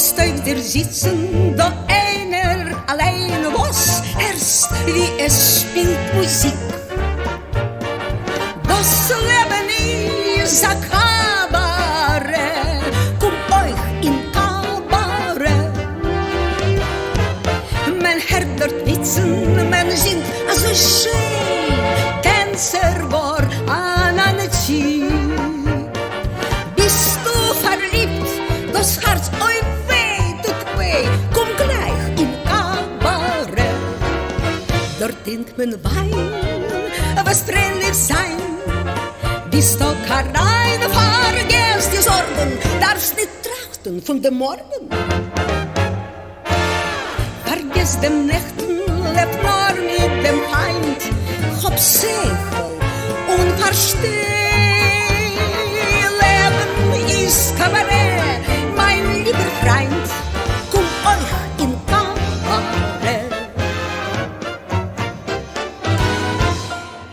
steigt sitzen, da einer allein, was erst wie es spielt Musik. Das Leben ist a Kabarett, kommt euch in Kabarett. Man hört dort Witzen, man singt so schön, Tänzer war an eine Zieh. Bist du verliebt, das Herz euch weh, tut weh, komm gleich in Kabarett. Dort trinkt man Wein, was trennlich sein. Bist du rein, vergiss die Sorgen, darfst nicht trachten von dem Morgen. Vergiss dem Nächten, lebt nur mit dem Feind, hab Segel und versteh. Leben ist Kabarett, mein lieber Freund, komm euch in Kabarett.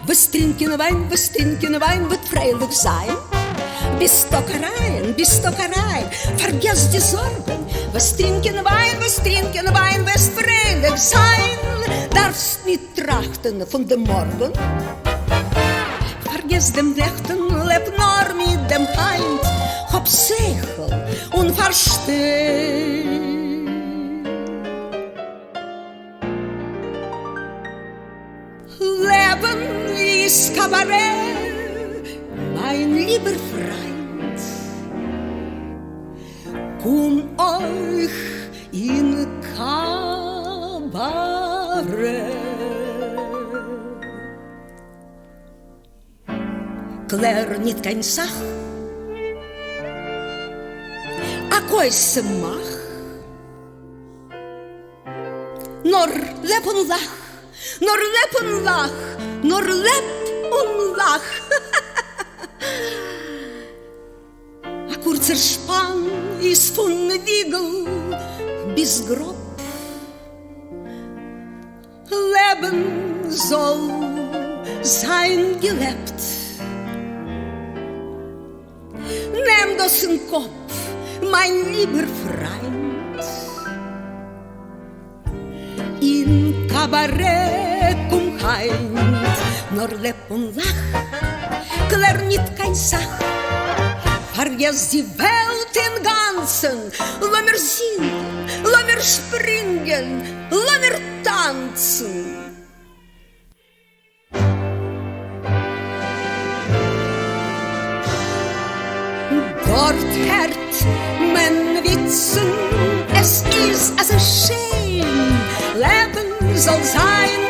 Was trinken Wein, wird freilich sein. Bist doch rein, vergiss die Sorgen. Was trinken Wein, wirst freilich sein. Darfst nicht trachten von dem Morgen. Vergiss dem Nächten, leb nur mit dem Feind. Hab Segel und versteh. Leben ist Kabarett, mein lieber Freund. Komm euch in Kabarett. Klär nicht kein Sach, a koise mach. Nur leb und lach, nur leb und lach, nur leb und lach. A kurzer Spann ist von Wiegel bis grob. Leben soll sein gelebt. Nimm das in Kopf, mein lieber Freund. In Kabarett komm heim, nur leb und lach, klär nicht kein Sach. Vergiss die Welt im Ganzen, lass mir singen, lass mir springen, lass mir tanzen. Dort hört man Witzen, es ist also schön, Leben soll sein